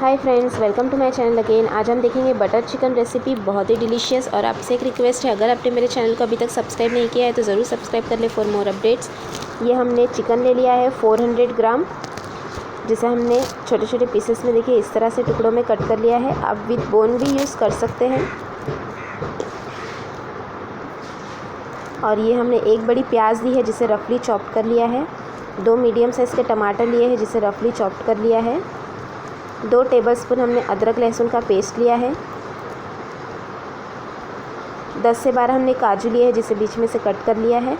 Hi friends, welcome to my channel again. आज हम देखेंगे बटर चिकन रेसिपी, बहुत ही डिलीशियस। और आपसे एक रिक्वेस्ट है, अगर आपने मेरे चैनल को अभी तक सब्सक्राइब नहीं किया है तो ज़रूर सब्सक्राइब कर ले फॉर मोर अपडेट्स। ये हमने चिकन ले लिया है 400 ग्राम, जिसे हमने छोटे छोटे पीसेस में देखिए इस तरह से टुकड़ों में कट कर लिया है। आप विद बोन भी यूज़ कर सकते हैं। और ये हमने एक बड़ी प्याज ली है जिसे रफली चॉप कर लिया है। 2 मीडियम साइज़ के टमाटर लिए हैं जिसे रफली चॉप कर लिया है। 2 टेबलस्पून हमने अदरक लहसुन का पेस्ट लिया है। 10 से 12 हमने काजू लिए हैं जिसे बीच में से कट कर लिया है।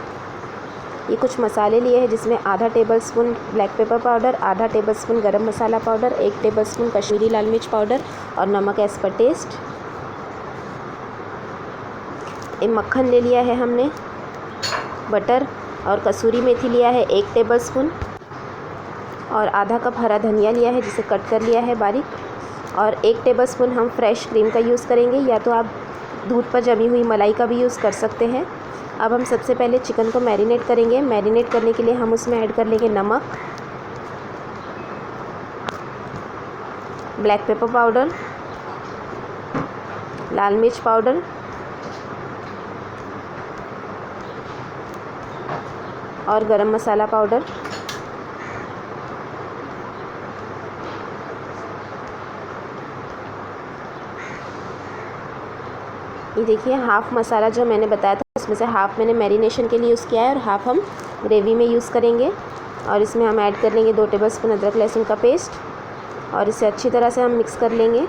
ये कुछ मसाले लिए हैं जिसमें आधा टेबलस्पून ब्लैक पेपर पाउडर, आधा टेबलस्पून गरम मसाला पाउडर, 1 टेबलस्पून कश्मीरी लाल मिर्च पाउडर और नमक एज़ पर टेस्ट। ये मक्खन ले लिया है हमने, बटर और कसूरी मेथी लिया है 1 टेबलस्पून, और आधा कप हरा धनिया लिया है जिसे कट कर लिया है बारीक, और 1 टेबलस्पून हम फ्रेश क्रीम का यूज़ करेंगे, या तो आप दूध पर जमी हुई मलाई का भी यूज़ कर सकते हैं। अब हम सबसे पहले चिकन को मैरिनेट करेंगे। मैरिनेट करने के लिए हम उसमें ऐड कर लेंगे नमक, ब्लैक पेपर पाउडर, लाल मिर्च पाउडर और गरम मसाला पाउडर। ये देखिए, हाफ़ मसाला जो मैंने बताया था उसमें से हाफ़ मैंने मैरिनेशन के लिए यूज़ किया है और हाफ़ हम ग्रेवी में यूज़ करेंगे। और इसमें हम ऐड कर लेंगे 2 टेबलस्पून अदरक लहसुन का पेस्ट और इसे अच्छी तरह से हम मिक्स कर लेंगे।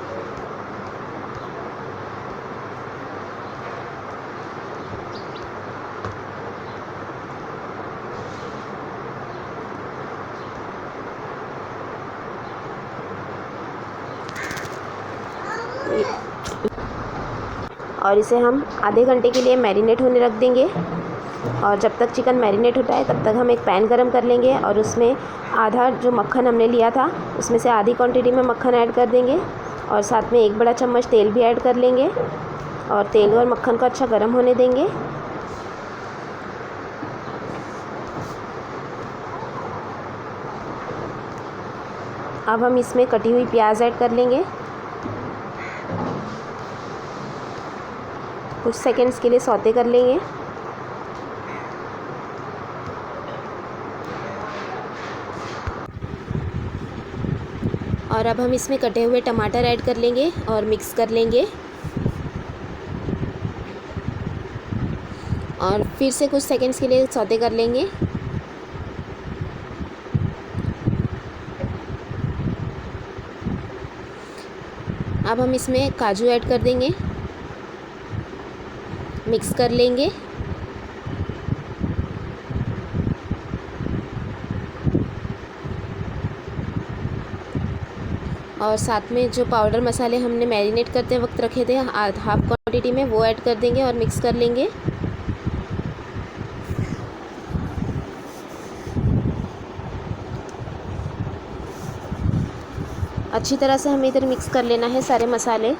और इसे हम आधे घंटे के लिए मैरिनेट होने रख देंगे। और जब तक चिकन मैरिनेट होता है तब तक हम एक पैन गरम कर लेंगे और उसमें आधा जो मक्खन हमने लिया था उसमें से आधी क्वांटिटी में मक्खन ऐड कर देंगे और साथ में 1 बड़ा चम्मच तेल भी ऐड कर लेंगे और तेल और मक्खन को अच्छा गरम होने देंगे। अब हम इसमें कटी हुई प्याज ऐड कर लेंगे। कुछ सेकंड्स के लिए सौते कर लेंगे। और अब हम इसमें कटे हुए टमाटर ऐड कर लेंगे और मिक्स कर लेंगे। और फिर से कुछ सेकंड्स के लिए सौते कर लेंगे। अब हम इसमें काजू ऐड कर देंगे, मिक्स कर लेंगे। और साथ में जो पाउडर मसाले हमने मैरिनेट करते वक्त रखे थे हाफ़ क्वांटिटी में, वो ऐड कर देंगे और मिक्स कर लेंगे। अच्छी तरह से हमें इधर मिक्स कर लेना है सारे मसाले।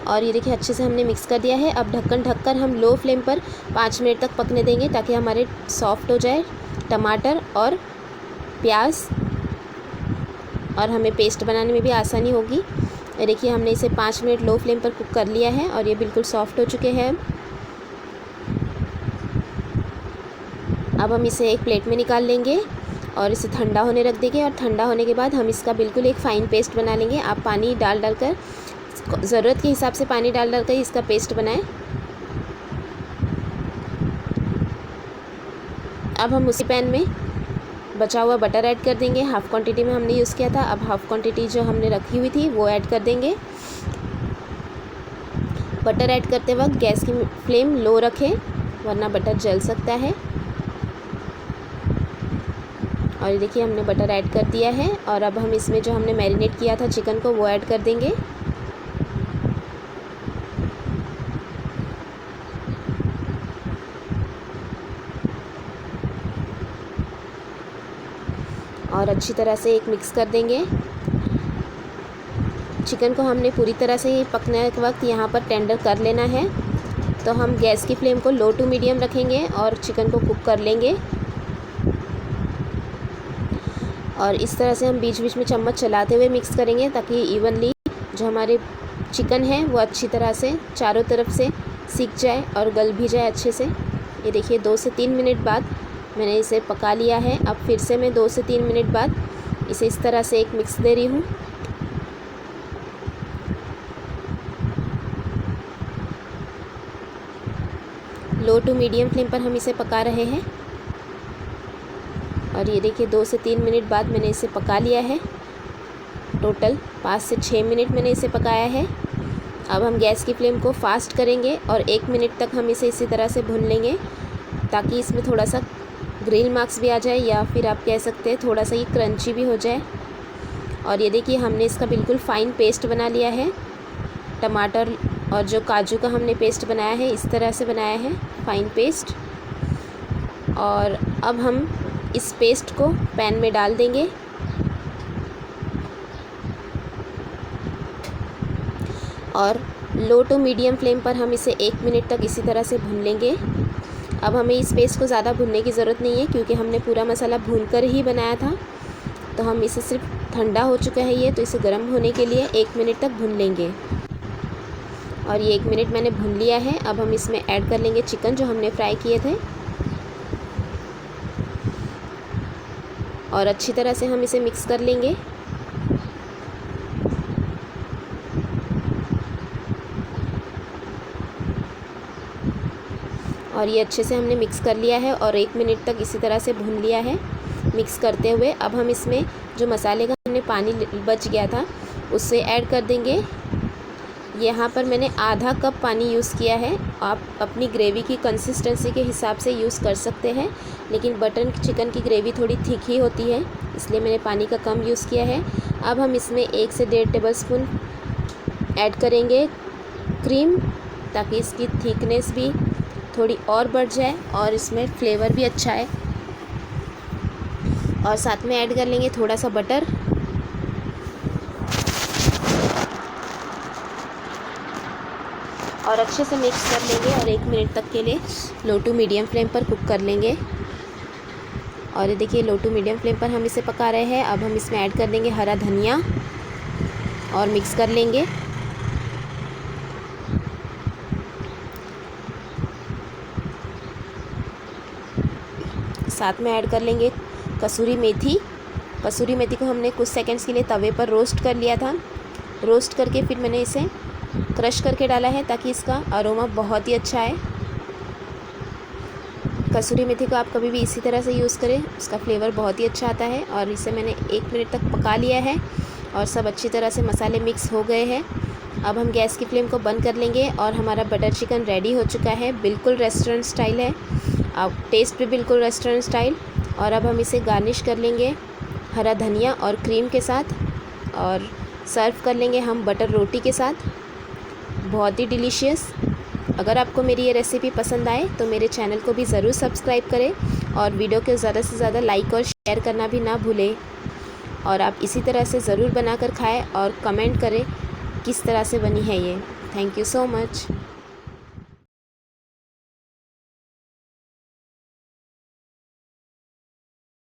और ये देखिए, अच्छे से हमने मिक्स कर दिया है। अब ढक्कन ढककर हम लो फ्लेम पर 5 मिनट तक पकने देंगे ताकि हमारे सॉफ्ट हो जाए टमाटर और प्याज, और हमें पेस्ट बनाने में भी आसानी होगी। देखिए, हमने इसे 5 मिनट लो फ्लेम पर कुक कर लिया है और ये बिल्कुल सॉफ्ट हो चुके हैं। अब हम इसे एक प्लेट में निकाल लेंगे और इसे ठंडा होने रख देंगे। और ठंडा होने के बाद हम इसका बिल्कुल एक फ़ाइन पेस्ट बना लेंगे। आप पानी डाल कर ज़रूरत के हिसाब से पानी डाल कर इसका पेस्ट बनाएं। अब हम उसी पैन में बचा हुआ बटर ऐड कर देंगे। हाफ़ क्वांटिटी में हमने यूज़ किया था, अब हाफ़ क्वांटिटी जो हमने रखी हुई थी वो ऐड कर देंगे। बटर ऐड करते वक्त गैस की फ्लेम लो रखें वरना बटर जल सकता है। और ये देखिए, हमने बटर ऐड कर दिया है। और अब हम इसमें जो हमने मैरिनेट किया था चिकन को वो ऐड कर देंगे। और अच्छी तरह से एक मिक्स कर देंगे। चिकन को हमने पूरी तरह से पकने के वक्त यहाँ पर टेंडर कर लेना है, तो हम गैस की फ्लेम को लो टू मीडियम रखेंगे और चिकन को कुक कर लेंगे। और इस तरह से हम बीच बीच में चम्मच चलाते हुए मिक्स करेंगे ताकि इवनली जो हमारे चिकन है वो अच्छी तरह से चारों तरफ से सीख जाए और गल भी जाए अच्छे से। ये देखिए 2 से 3 मिनट बाद मैंने इसे पका लिया है। अब फिर से मैं 2 से 3 मिनट बाद इसे इस तरह से एक मिक्स दे रही हूँ। लो टू मीडियम फ्लेम पर हम इसे पका रहे हैं। और ये देखिए 2 से 3 मिनट बाद मैंने इसे पका लिया है। टोटल 5 से 6 मिनट मैंने इसे पकाया है। अब हम गैस की फ्लेम को फास्ट करेंगे और 1 मिनट तक हम इसे इसी तरह से भून लेंगे ताकि इसमें थोड़ा सा ग्रिल मार्क्स भी आ जाए, या फिर आप कह सकते हैं थोड़ा सा ये क्रंची भी हो जाए। और ये देखिए हमने इसका बिल्कुल फ़ाइन पेस्ट बना लिया है। टमाटर और जो काजू का हमने पेस्ट बनाया है इस तरह से बनाया है फ़ाइन पेस्ट। और अब हम इस पेस्ट को पैन में डाल देंगे और लो टू मीडियम फ्लेम पर हम इसे 1 मिनट तक इसी तरह से भून लेंगे। अब हमें इस पेस्ट को ज़्यादा भूनने की ज़रूरत नहीं है क्योंकि हमने पूरा मसाला भूनकर ही बनाया था। तो हम इसे सिर्फ ठंडा हो चुका है ये, तो इसे गर्म होने के लिए 1 मिनट तक भून लेंगे। और ये 1 मिनट मैंने भून लिया है। अब हम इसमें ऐड कर लेंगे चिकन जो हमने फ्राई किए थे और अच्छी तरह से हम इसे मिक्स कर लेंगे। और ये अच्छे से हमने मिक्स कर लिया है और 1 मिनट तक इसी तरह से भून लिया है मिक्स करते हुए। अब हम इसमें जो मसाले का हमने पानी बच गया था उससे ऐड कर देंगे। यहाँ पर मैंने आधा कप पानी यूज़ किया है। आप अपनी ग्रेवी की कंसिस्टेंसी के हिसाब से यूज़ कर सकते हैं, लेकिन बटर चिकन की ग्रेवी थोड़ी थिक ही होती है इसलिए मैंने पानी का कम यूज़ किया है। अब हम इसमें 1 से 1.5 टेबलस्पून ऐड करेंगे क्रीम ताकि इसकी थिकनेस भी थोड़ी और बढ़ जाए और इसमें फ्लेवर भी अच्छा है। और साथ में ऐड कर लेंगे थोड़ा सा बटर और अच्छे से मिक्स कर लेंगे और 1 मिनट तक के लिए लो टू मीडियम फ्लेम पर कुक कर लेंगे। और ये देखिए लो टू मीडियम फ्लेम पर हम इसे पका रहे हैं। अब हम इसमें ऐड कर देंगे हरा धनिया और मिक्स कर लेंगे। साथ में ऐड कर लेंगे कसूरी मेथी। कसूरी मेथी को हमने कुछ सेकंड्स के लिए तवे पर रोस्ट कर लिया था। रोस्ट करके फिर मैंने इसे क्रश करके डाला है ताकि इसका अरोमा बहुत ही अच्छा है। कसूरी मेथी को आप कभी भी इसी तरह से यूज़ करें, उसका फ्लेवर बहुत ही अच्छा आता है। और इसे मैंने 1 मिनट तक पका लिया है और सब अच्छी तरह से मसाले मिक्स हो गए हैं। अब हम गैस की फ्लेम को बंद कर लेंगे और हमारा बटर चिकन रेडी हो चुका है। बिल्कुल रेस्टोरेंट स्टाइल है, अब टेस्ट भी बिल्कुल रेस्टोरेंट स्टाइल। और अब हम इसे गार्निश कर लेंगे हरा धनिया और क्रीम के साथ और सर्व कर लेंगे हम बटर रोटी के साथ। बहुत ही डिलीशियस। अगर आपको मेरी ये रेसिपी पसंद आए तो मेरे चैनल को भी ज़रूर सब्सक्राइब करें और वीडियो को ज़्यादा से ज़्यादा लाइक और शेयर करना भी ना भूलें। और आप इसी तरह से ज़रूर बनाकर खाएं और कमेंट करें किस तरह से बनी है ये। Thank you so much.